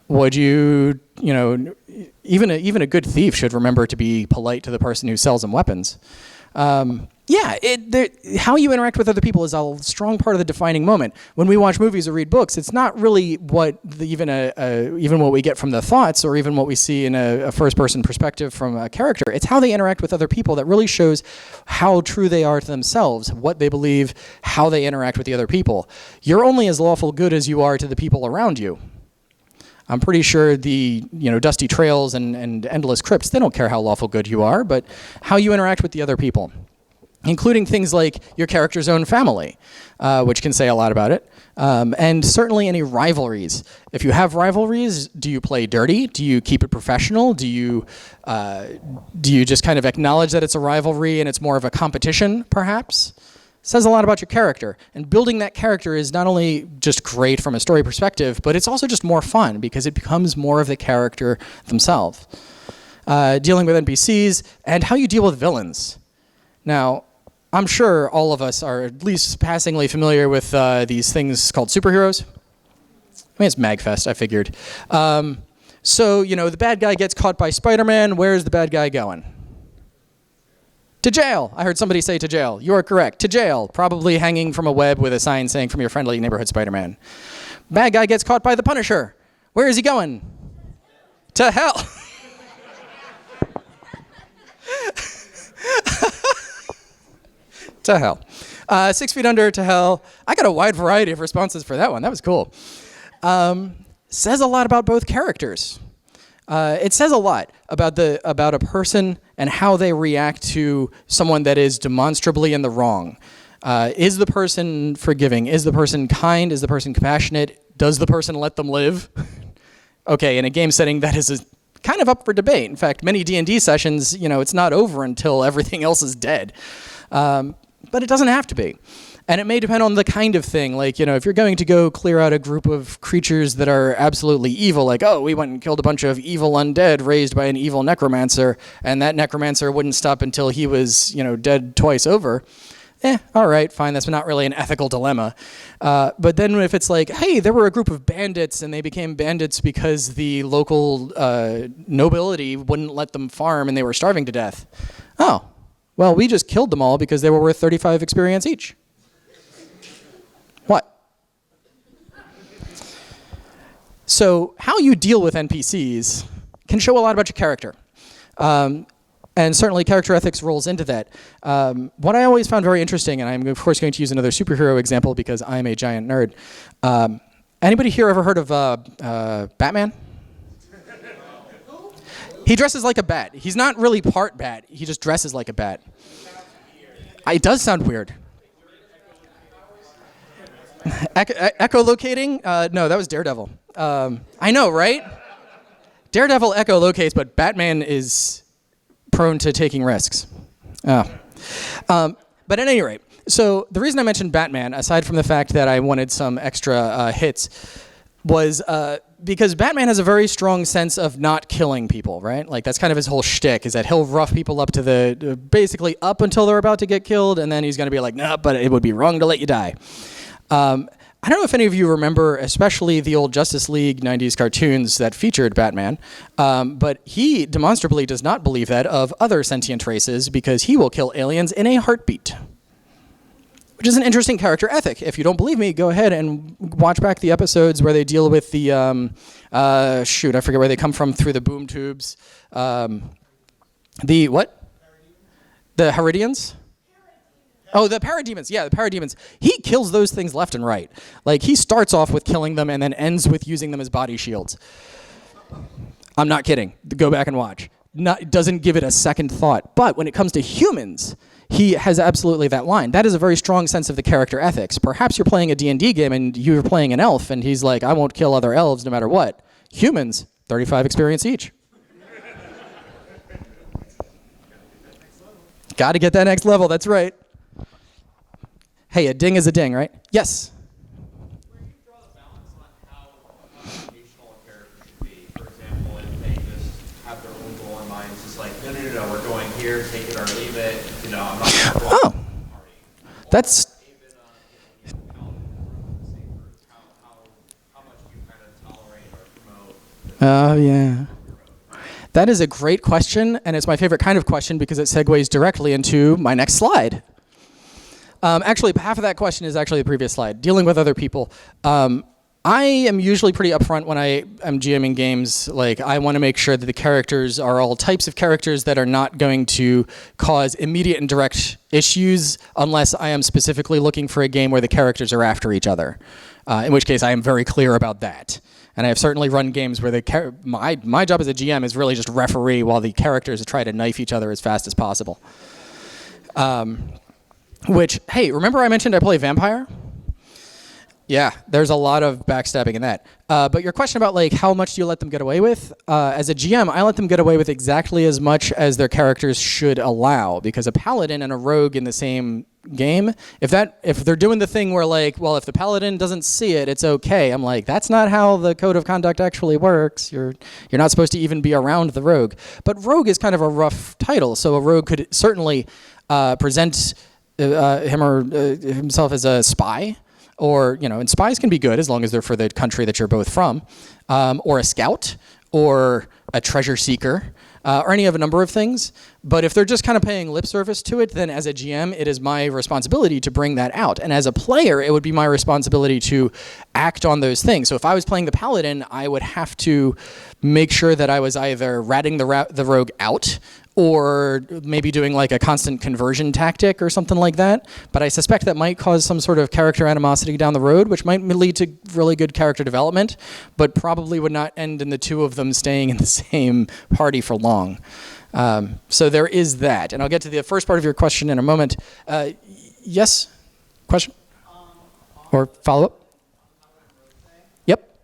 Would you, even a good thief should remember to be polite to the person who sells him weapons. How you interact with other people is a strong part of the defining moment. When we watch movies or read books, it's not really even what we get from the thoughts or even what we see in a first-person perspective from a character. It's how they interact with other people that really shows how true they are to themselves, what they believe, how they interact with the other people. You're only as lawful good as you are to the people around you. I'm pretty sure the dusty trails and endless crypts, they don't care how lawful good you are, but how you interact with the other people, including things like your character's own family, which can say a lot about it, and certainly any rivalries. If you have rivalries, do you play dirty? Do you keep it professional? Do you just kind of acknowledge that it's a rivalry and it's more of a competition, perhaps? Says a lot about your character. And building that character is not only just great from a story perspective, but it's also just more fun because it becomes more of the character themselves. Dealing with NPCs and how you deal with villains. Now, I'm sure all of us are at least passingly familiar with these things called superheroes. I mean, it's MAGFest, I figured. So, the bad guy gets caught by Spider-Man. Where's the bad guy going? To jail. I heard somebody say to jail. You are correct. To jail. Probably hanging from a web with a sign saying, "From your friendly neighborhood Spider-Man." Bad guy gets caught by the Punisher. Where is he going? To hell. To hell. 6 Feet Under, to hell. I got a wide variety of responses for that one. That was cool. Says a lot about both characters. It says a lot about a person and how they react to someone that is demonstrably in the wrong. Is the person forgiving? Is the person kind? Is the person compassionate? Does the person let them live? Okay, in a game setting, that is kind of up for debate. In fact, many D&D sessions, it's not over until everything else is dead. But it doesn't have to be. And it may depend on the kind of thing. Like, if you're going to go clear out a group of creatures that are absolutely evil, like, oh, we went and killed a bunch of evil undead raised by an evil necromancer, and that necromancer wouldn't stop until he was, dead twice over. All right, fine, that's not really an ethical dilemma. But then if it's like, hey, there were a group of bandits, and they became bandits because the local nobility wouldn't let them farm, and they were starving to death. Oh, well, we just killed them all because they were worth 35 experience each. What? So how you deal with NPCs can show a lot about your character. And certainly character ethics rolls into that. What I always found very interesting, and I'm of course going to use another superhero example because I'm a giant nerd. Anybody here ever heard of Batman? He dresses like a bat. He's not really part bat. He just dresses like a bat. It does sound weird. Echolocating? No, that was Daredevil. I know, right? Daredevil echolocates, but Batman is prone to taking risks. But at any rate, so the reason I mentioned Batman, aside from the fact that I wanted some extra hits, was because Batman has a very strong sense of not killing people, right? Like, that's kind of his whole shtick, is that he'll rough people up to basically up until they're about to get killed, and then he's going to be like, nah, but it would be wrong to let you die. I don't know if any of you remember, especially the old Justice League 90s cartoons that featured Batman, but he demonstrably does not believe that of other sentient races because he will kill aliens in a heartbeat, which is an interesting character ethic. If you don't believe me, go ahead and watch back the episodes where they deal with the, I forget where they come from through the boom tubes. The what? The Heridians? Oh, the parademons. Yeah, the parademons. He kills those things left and right. Like, he starts off with killing them and then ends with using them as body shields. I'm not kidding. Go back and watch. Doesn't give it a second thought. But when it comes to humans, he has absolutely that line. That is a very strong sense of the character ethics. Perhaps you're playing a D&D game and you're playing an elf, and he's like, I won't kill other elves no matter what. Humans, 35 experience each. Got to get that next level. That's right. Hey, a ding is a ding, right? Yes? Where do you draw the balance on how confrontational a character should be? For example, if they just have their own goal in mind, it's just like, no, we're going here, take it or leave it. I'm not going to go Oh, that's... How much do you kind of tolerate or promote? Oh, yeah. That is a great question, and it's my favorite kind of question because it segues directly into my next slide. Actually, half of that question is actually the previous slide, dealing with other people. I am usually pretty upfront when I am GMing games. Like, I want to make sure that the characters are all types of characters that are not going to cause immediate and direct issues unless I am specifically looking for a game where the characters are after each other, in which case I am very clear about that. And I have certainly run games where my job as a GM is really just referee while the characters try to knife each other as fast as possible. Which, hey, remember I mentioned I play vampire? Yeah, there's a lot of backstabbing in that. But your question about like how much do you let them get away with? As a GM, I let them get away with exactly as much as their characters should allow, because a paladin and a rogue in the same game, if they're doing the thing where like, well, if the paladin doesn't see it, it's okay. I'm like, that's not how the code of conduct actually works. You're not supposed to even be around the rogue. But rogue is kind of a rough title, so a rogue could certainly present him or himself as a spy. Or, and spies can be good as long as they're for the country that you're both from, or a scout, or a treasure seeker, or any of a number of things. But if they're just kind of paying lip service to it, then as a GM, it is my responsibility to bring that out. And as a player, it would be my responsibility to act on those things. So if I was playing the paladin, I would have to make sure that I was either ratting the rogue out, or maybe doing like a constant conversion tactic or something like that. But I suspect that might cause some sort of character animosity down the road, which might lead to really good character development, but probably would not end in the two of them staying in the same party for long. So there is that. And I'll get to the first part of your question in a moment. Yes? Question? Or follow-up? Yep.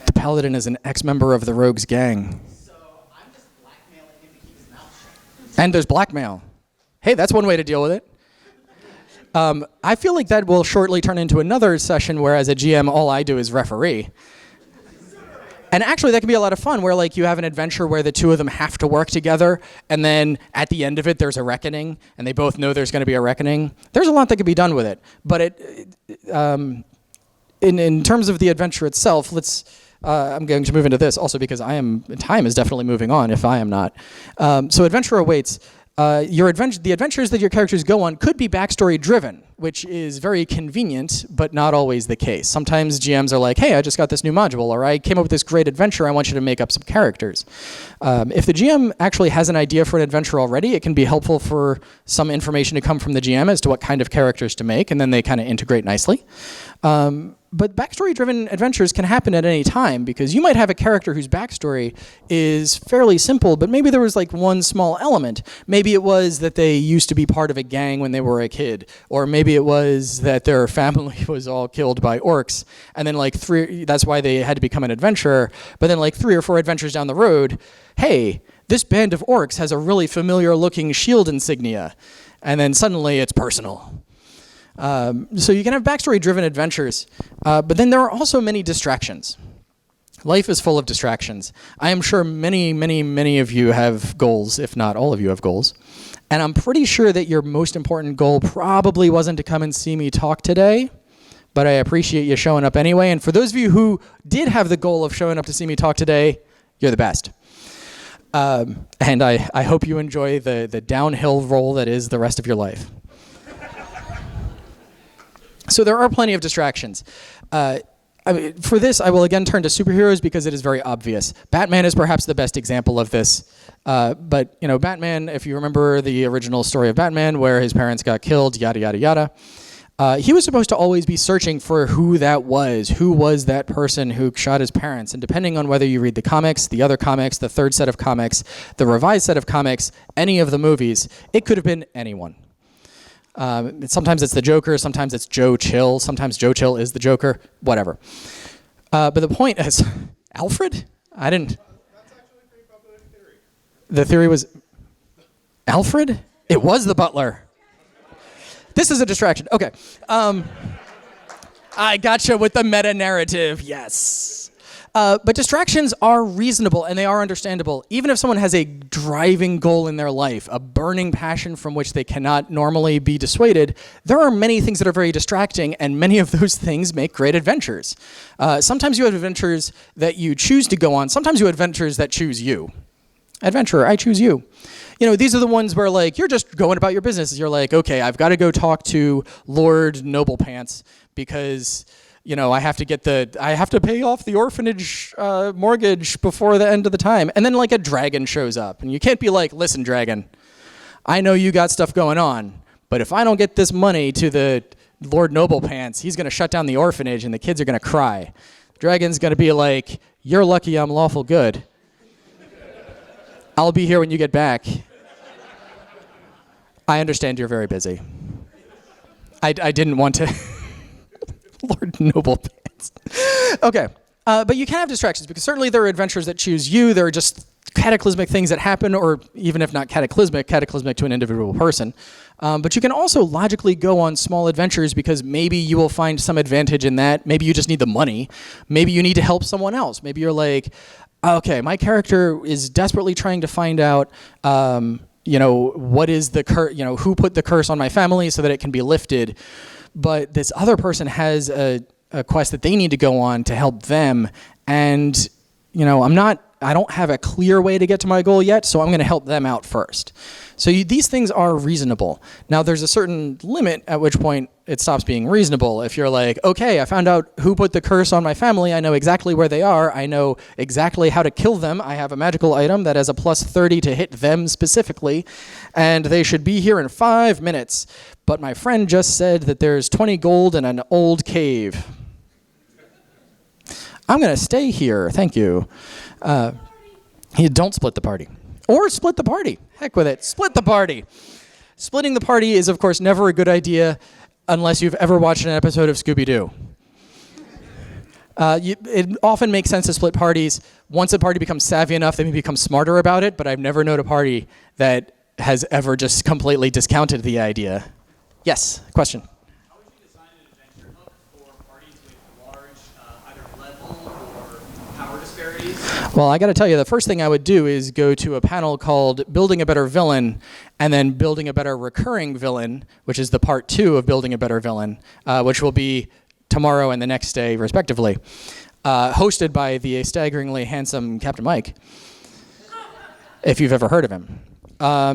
The paladin is an ex-member of the rogue's gang. So I'm just blackmailing him to keep his mouth shut. And there's blackmail. Hey, that's one way to deal with it. I feel like that will shortly turn into another session where, as a GM, all I do is referee. And actually, that can be a lot of fun, where like you have an adventure where the two of them have to work together, and then at the end of it, there's a reckoning, and they both know there's going to be a reckoning. There's a lot that can be done with it. But in terms of the adventure itself, I'm going to move into this also because time is definitely moving on if I am not. So adventure awaits. The adventures that your characters go on could be backstory driven, which is very convenient, but not always the case. Sometimes GMs are like, hey, I just got this new module, or I came up with this great adventure, I want you to make up some characters. If the GM actually has an idea for an adventure already, it can be helpful for some information to come from the GM as to what kind of characters to make, and then they kind of integrate nicely. But backstory-driven adventures can happen at any time, because you might have a character whose backstory is fairly simple, but maybe there was like one small element. Maybe it was that they used to be part of a gang when they were a kid, or maybe it was that their family was all killed by orcs, and then that's why they had to become an adventurer. But then like 3 or 4 adventures down the road, hey, this band of orcs has a really familiar-looking shield insignia, and then suddenly it's personal. So you can have backstory-driven adventures, but then there are also many distractions. Life is full of distractions. I am sure many, many, many of you have goals, if not all of you have goals. And I'm pretty sure that your most important goal probably wasn't to come and see me talk today, but I appreciate you showing up anyway. And for those of you who did have the goal of showing up to see me talk today, you're the best. And I hope you enjoy the downhill roll that is the rest of your life. So there are plenty of distractions. For this, I will again turn to superheroes because it is very obvious. Batman is perhaps the best example of this. But Batman, if you remember the original story of Batman where his parents got killed, yada, yada, yada, he was supposed to always be searching for who that was. Who was that person who shot his parents? And depending on whether you read the comics, the other comics, the third set of comics, the revised set of comics, any of the movies, it could have been anyone. Sometimes it's the Joker, sometimes it's Joe Chill, sometimes Joe Chill is the Joker, whatever. But the point is, Alfred? That's actually a pretty popular theory. The theory was Alfred? It was the butler. This is a distraction. Okay. I gotcha with the meta-narrative, yes. But distractions are reasonable and they are understandable. Even if someone has a driving goal in their life, a burning passion from which they cannot normally be dissuaded, there are many things that are very distracting, and many of those things make great adventures. Sometimes you have adventures that you choose to go on. Sometimes you have adventures that choose you. Adventurer, I choose you. These are the ones where you're just going about your business. You're like, okay, I've got to go talk to Lord Noblepants because I have to pay off the orphanage mortgage before the end of the time. And then a dragon shows up, and you can't be like, listen, dragon, I know you got stuff going on, but if I don't get this money to the Lord Noblepants, he's going to shut down the orphanage and the kids are going to cry. The dragon's going to be like, you're lucky I'm lawful good. I'll be here when you get back. I understand you're very busy. I didn't want to... Lord Noblepants. Okay, but you can have distractions because certainly there are adventures that choose you. There are just cataclysmic things that happen, or even if not cataclysmic to an individual person. But you can also logically go on small adventures because maybe you will find some advantage in that. Maybe you just need the money. Maybe you need to help someone else. Maybe you're like, okay, my character is desperately trying to find out, what is the who put the curse on my family so that it can be lifted. But this other person has a quest that they need to go on to help them. And, I'm not I don't have a clear way to get to my goal yet, so I'm going to help them out first. So these things are reasonable. Now, there's a certain limit at which point it stops being reasonable. If you're like, okay, I found out who put the curse on my family, I know exactly where they are, I know exactly how to kill them, I have a magical item that has a plus 30 to hit them specifically, and they should be here in 5 minutes. But my friend just said that there's 20 gold in an old cave. I'm going to stay here, thank you. You don't split the party. Or split the party. Heck with it. Split the party. Splitting the party is, of course, never a good idea unless you've ever watched an episode of Scooby-Doo. It often makes sense to split parties. Once a party becomes savvy enough, they may become smarter about it, but I've never known a party that has ever just completely discounted the idea. Yes, question? How would you design an adventure hub for parties with large either level or power disparities? Well, I got to tell you, the first thing I would do is go to a panel called Building a Better Villain, and then Building a Better Recurring Villain, which is the part 2 of Building a Better Villain, which will be tomorrow and the next day, respectively, hosted by the staggeringly handsome Captain Mike, if you've ever heard of him.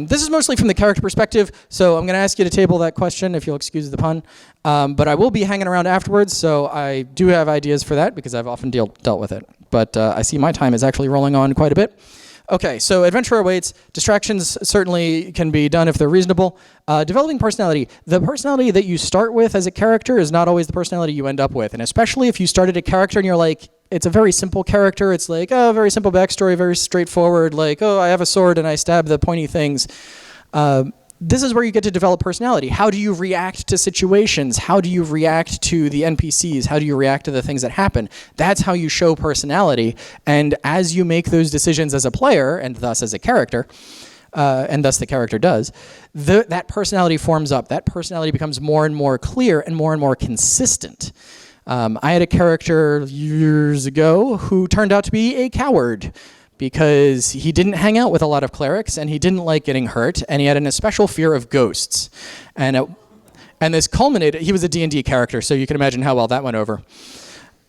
This is mostly from the character perspective, so I'm going to ask you to table that question, if you'll excuse the pun. But I will be hanging around afterwards, so I do have ideas for that, because I've often dealt with it. But I see my time is actually rolling on quite a bit. Okay, so adventure awaits. Distractions certainly can be done if they're reasonable. Developing personality. The personality that you start with as a character is not always the personality you end up with. And especially if you started a character and you're like, it's a very simple character. It's like, oh, very simple backstory, very straightforward. Like, oh, I have a sword and I stab the pointy things. This is where you get to develop personality. How do you react to situations? How do you react to the NPCs? How do you react to the things that happen? That's how you show personality. And as you make those decisions as a player, and thus as a character, and thus the character does, that personality forms up. That personality becomes more and more clear and more consistent. I had a character years ago who turned out to be a coward, because he didn't hang out with a lot of clerics, and he didn't like getting hurt, and he had an especial fear of ghosts. And this culminated, he was a D&D character, so you can imagine how well that went over.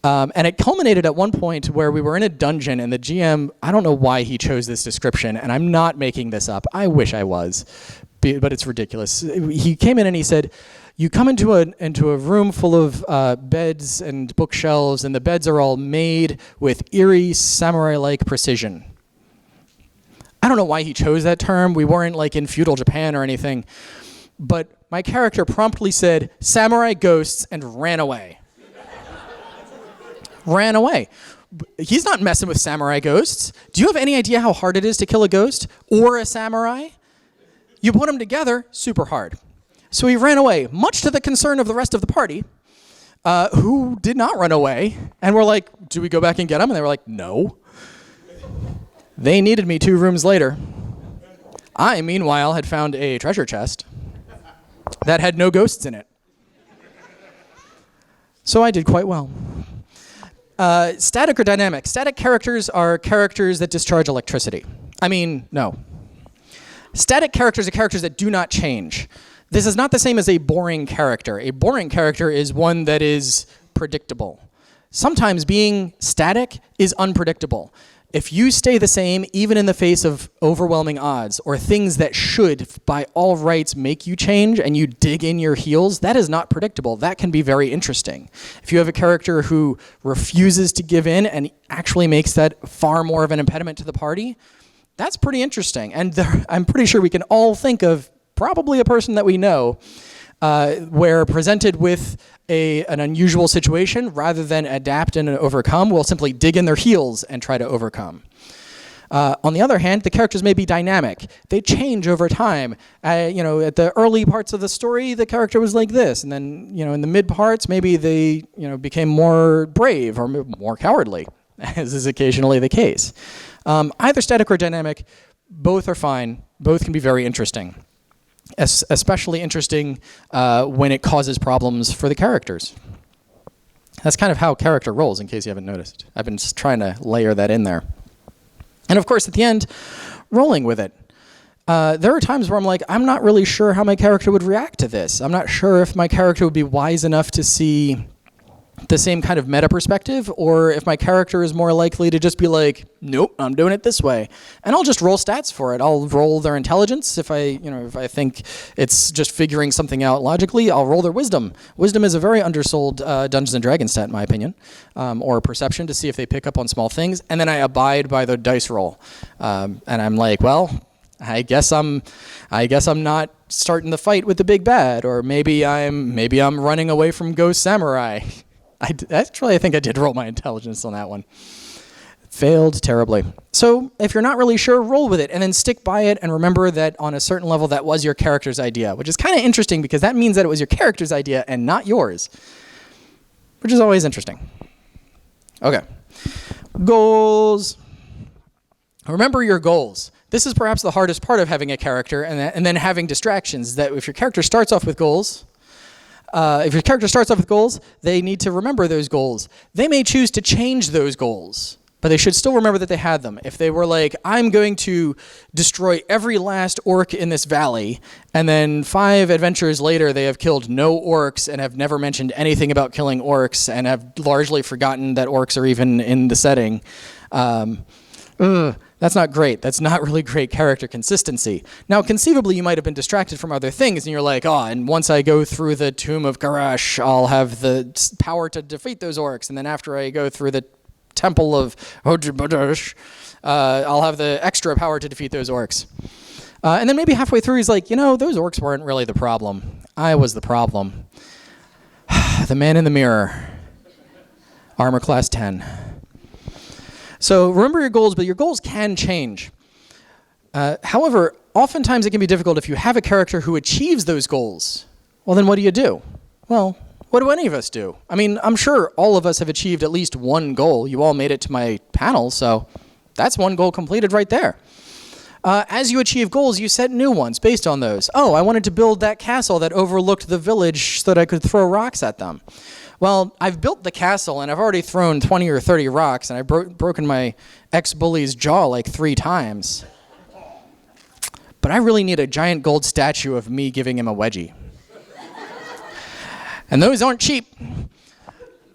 And it culminated at one point where we were in a dungeon, and the GM, I don't know why he chose this description, and I'm not making this up. I wish I was, but it's ridiculous. He came in and he said, you come into a room full of beds and bookshelves, and the beds are all made with eerie samurai-like precision. I don't know why he chose that term. We weren't like in feudal Japan or anything. But my character promptly said, samurai ghosts, and ran away. Ran away. He's not messing with samurai ghosts. Do you have any idea how hard it is to kill a ghost or a samurai? You put them together, super hard. So he ran away, much to the concern of the rest of the party, who did not run away. And we're like, do we go back and get him? And they were like, no. They needed me 2 rooms later. I, meanwhile, had found a treasure chest that had no ghosts in it. So I did quite well. Static or dynamic? Static characters are characters that discharge electricity. No. Static characters are characters that do not change. This is not the same as a boring character. A boring character is one that is predictable. Sometimes being static is unpredictable. If you stay the same, even in the face of overwhelming odds, or things that should, by all rights, make you change, and you dig in your heels, that is not predictable. That can be very interesting. If you have a character who refuses to give in and actually makes that far more of an impediment to the party, that's pretty interesting. And I'm pretty sure we can all think of probably a person that we know, where presented with an unusual situation, rather than adapt and overcome, will simply dig in their heels and try to overcome. On the other hand, the characters may be dynamic. They change over time. At the early parts of the story, the character was like this, and then in the mid parts, maybe they became more brave or more cowardly, as is occasionally the case. Either static or dynamic, both are fine. Both can be very interesting. Especially interesting when it causes problems for the characters. That's kind of how character rolls, in case you haven't noticed. I've been just trying to layer that in there. And of course, at the end, rolling with it. There are times where I'm like, I'm not really sure how my character would react to this. I'm not sure if my character would be wise enough to see the same kind of meta perspective, or if my character is more likely to just be like, nope, I'm doing it this way. And I'll just roll stats for it. I'll roll their intelligence. If I think it's just figuring something out logically, I'll roll their wisdom. Wisdom is a very undersold Dungeons and Dragons stat, in my opinion, or perception to see if they pick up on small things. And then I abide by the dice roll. And I'm like, well, I guess I'm not starting the fight with the big bad, or maybe I'm running away from Ghost Samurai. I think I did roll my intelligence on that one. Failed terribly. So if you're not really sure, roll with it and then stick by it, and remember that on a certain level that was your character's idea, which is kind of interesting because that means that it was your character's idea and not yours, which is always interesting. Okay. Goals. Remember your goals. This is perhaps the hardest part of having a character and then having distractions, that if your character starts off with goals, they need to remember those goals. They may choose to change those goals, but they should still remember that they had them. If they were like, I'm going to destroy every last orc in this valley, and then 5 adventures later they have killed no orcs and have never mentioned anything about killing orcs and have largely forgotten that orcs are even in the setting, that's not great. That's not really great character consistency. Now, conceivably, you might have been distracted from other things, and you're like, and once I go through the Tomb of Garash, I'll have the power to defeat those orcs, and then after I go through the Temple of Hodjibadash, I'll have the extra power to defeat those orcs. And then maybe halfway through, he's like, those orcs weren't really the problem. I was the problem. The man in the mirror. Armor class 10. So remember your goals, but your goals can change. However, oftentimes it can be difficult if you have a character who achieves those goals. Well, then what do? Well, what do any of us do? I mean, I'm sure all of us have achieved at least one goal. You all made it to my panel, so that's one goal completed right there. As you achieve goals, you set new ones based on those. I wanted to build that castle that overlooked the village so that I could throw rocks at them. Well, I've built the castle, and I've already thrown 20 or 30 rocks, and I've broken my ex-bully's jaw like 3 times. But I really need a giant gold statue of me giving him a wedgie. And those aren't cheap.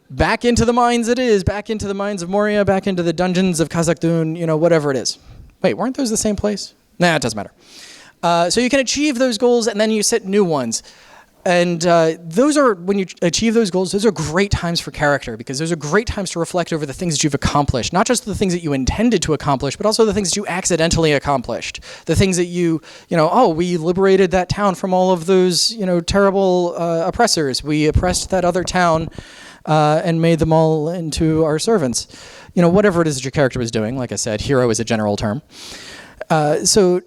Back into the mines it is, back into the mines of Moria, back into the dungeons of Khazad-dûm, whatever it is. Wait, weren't those the same place? Nah, it doesn't matter. So you can achieve those goals, and then you set new ones. And when you achieve those goals, those are great times for character, because those are great times to reflect over the things that you've accomplished. Not just the things that you intended to accomplish, but also the things that you accidentally accomplished. The things that we liberated that town from all of those, terrible oppressors. We oppressed that other town and made them all into our servants. Whatever it is that your character was doing. Like I said, hero is a general term. So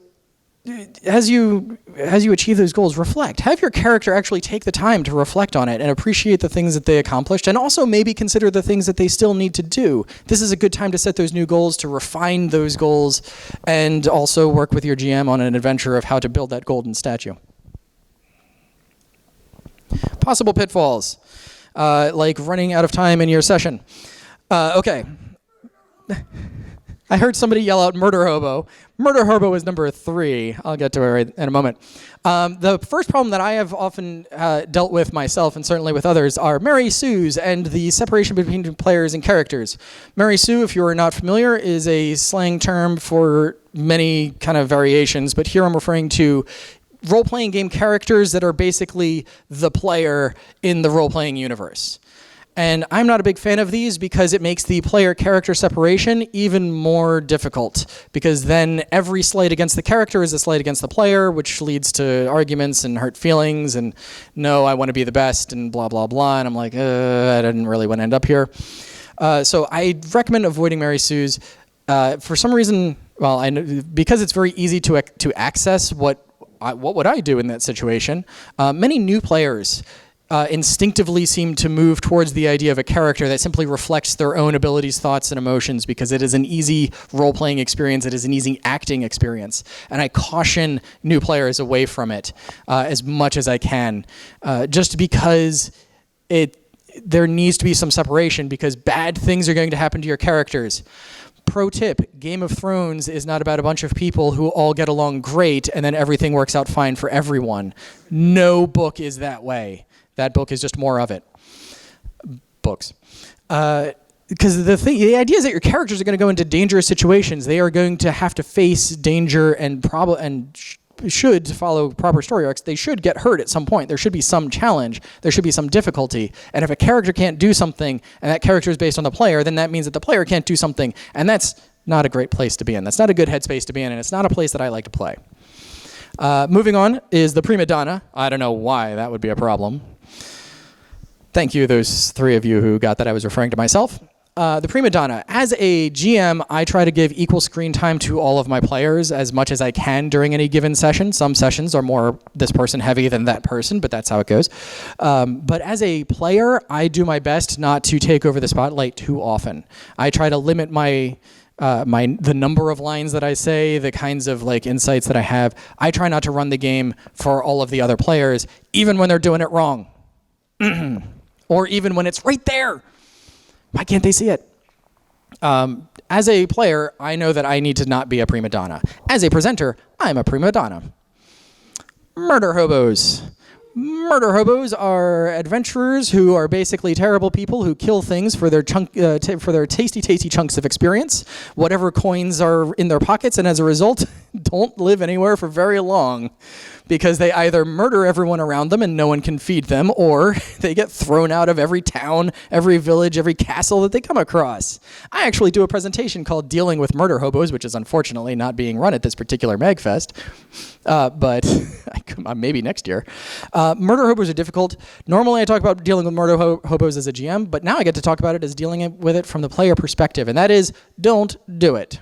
as you achieve those goals, reflect. Have your character actually take the time to reflect on it and appreciate the things that they accomplished, and also maybe consider the things that they still need to do. This is a good time to set those new goals, to refine those goals, and also work with your GM on an adventure of how to build that golden statue. Possible pitfalls, like running out of time in your session. Okay. I heard somebody yell out murder hobo. Murder hobo is number 3. I'll get to it right in a moment. The first problem that I have often dealt with myself, and certainly with others, are Mary Sue's and the separation between players and characters. Mary Sue, if you are not familiar, is a slang term for many kind of variations, but here I'm referring to role-playing game characters that are basically the player in the role-playing universe. And I'm not a big fan of these because it makes the player-character separation even more difficult, because then every slight against the character is a slight against the player, which leads to arguments and hurt feelings and, no, I want to be the best and blah, blah, blah. And I'm like, I didn't really want to end up here. So I recommend avoiding Mary Sue's. For some reason, I know, because it's very easy to access what would I do in that situation. Many new players instinctively seem to move towards the idea of a character that simply reflects their own abilities, thoughts, and emotions, because it is an easy role-playing experience. It is an easy acting experience. And I caution new players away from it as much as I can, just because there needs to be some separation, because bad things are going to happen to your characters. Pro tip, Game of Thrones is not about a bunch of people who all get along great and then everything works out fine for everyone. No book is that way. That book is just more of it. books. Because the idea is that your characters are going to go into dangerous situations. They are going to have to face danger and should follow proper story arcs. They should get hurt at some point. There should be some challenge. There should be some difficulty. And if a character can't do something, and that character is based on the player, then that means that the player can't do something. And that's not a great place to be in. That's not a good headspace to be in, and it's not a place that I like to play. Moving on is the prima donna. I don't know why that would be a problem. Thank you, those three of you who got that I was referring to myself. The prima donna. As a GM, I try to give equal screen time to all of my players as much as I can during any given session. Some sessions are more this person heavy than that person, but that's how it goes. But as a player, I do my best not to take over the spotlight too often. I try to limit the number of lines that I say, the kinds of insights that I have. I try not to run the game for all of the other players, even when they're doing it wrong. Or even when it's right there. Why can't they see it? As a player, I know that I need to not be a prima donna. As a presenter, I'm a prima donna. Murder hobos. Murder hobos are adventurers who are basically terrible people who kill things for their tasty, tasty chunks of experience, whatever coins are in their pockets, and as a result, don't live anywhere for very long because they either murder everyone around them and no one can feed them, or they get thrown out of every town, every village, every castle that they come across. I actually do a presentation called Dealing with Murder Hobos, which is unfortunately not being run at this particular MAGFest, but maybe next year. Murder hobos are difficult. Normally I talk about dealing with murder hobos as a GM, but now I get to talk about it as dealing with it from the player perspective, and that is, don't do it.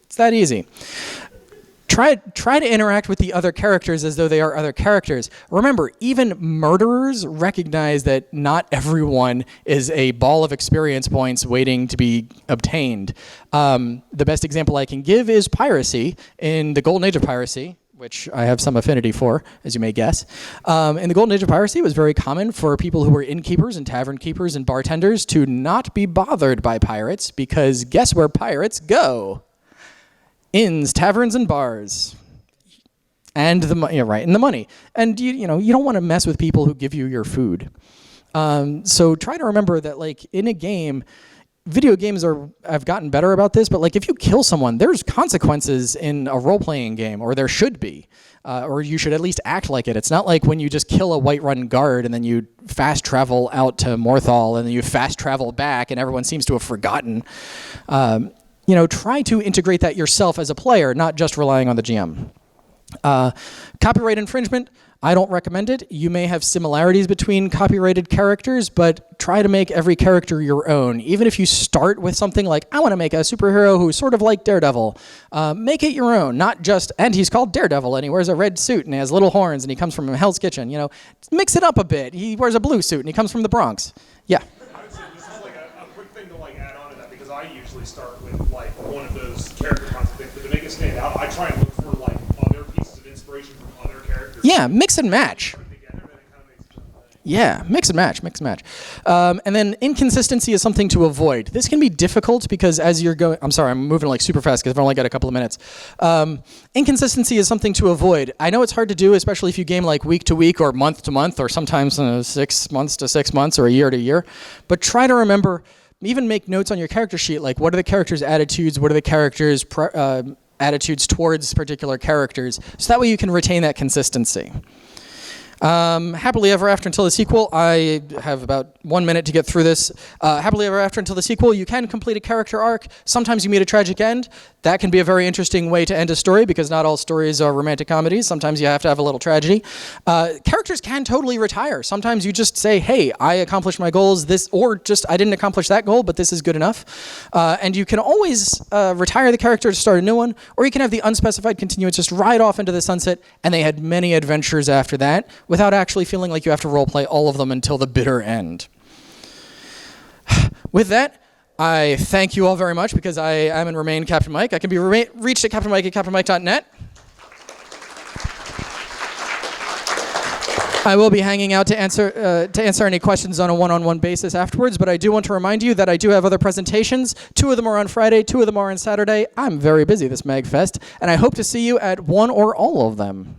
It's that easy. Try to interact with the other characters as though they are other characters. Remember, even murderers recognize that not everyone is a ball of experience points waiting to be obtained. The best example I can give is piracy. In the golden age of piracy, which I have some affinity for, as you may guess. In the golden age of piracy, it was very common for people who were innkeepers and tavern keepers and bartenders to not be bothered by pirates, because guess where pirates go? Inns, taverns, and bars. And the money, and the money. And you don't want to mess with people who give you your food. So try to remember that in a game, video games have gotten better about this, but if you kill someone, there's consequences in a role-playing game, or there should be. Or you should at least act like it. It's not like when you just kill a Whiterun guard and then you fast travel out to Morthal and then you fast travel back and everyone seems to have forgotten. Try to integrate that yourself as a player, not just relying on the GM. Copyright infringement, I don't recommend it. You may have similarities between copyrighted characters, but try to make every character your own. Even if you start with something like, I want to make a superhero who's sort of like Daredevil, make it your own, not just, and he's called Daredevil, and he wears a red suit, and he has little horns, and he comes from Hell's Kitchen. Mix it up a bit. He wears a blue suit, and he comes from the Bronx. Yeah. I would say this is a quick thing to add on to that, because I usually start with one of those character concepts, but to make it stand out, I try and look for other pieces of inspiration from other characters. Yeah, mix and match. Yeah, mix and match. And then inconsistency is something to avoid. This can be difficult because as you're going, I'm sorry, I'm moving super fast because I've only got a couple of minutes. Inconsistency is something to avoid. I know it's hard to do, especially if you game week to week or month to month, or sometimes 6 months to 6 months or a year to year. But try to remember, even make notes on your character sheet, what are the characters' attitudes, what are the characters' attitudes towards particular characters, so that way you can retain that consistency. Happily Ever After Until the sequel, I have about 1 minute to get through this. Happily Ever After Until the sequel, you can complete a character arc. Sometimes you meet a tragic end. That can be a very interesting way to end a story, because not all stories are romantic comedies. Sometimes you have to have a little tragedy. Characters can totally retire. Sometimes you just say, hey, I accomplished my goals, or just I didn't accomplish that goal, but this is good enough. And you can always retire the character to start a new one, or you can have the unspecified continuance just ride off into the sunset, and they had many adventures after that, without actually feeling like you have to roleplay all of them until the bitter end. With that, I thank you all very much, because I am and remain Captain Mike. I can be reached at captainmike@captainmike.net. I will be hanging out to answer any questions on a one-on-one basis afterwards, but I do want to remind you that I do have other presentations. 2 of them are on Friday, 2 of them are on Saturday. I'm very busy this MAGFest, and I hope to see you at one or all of them.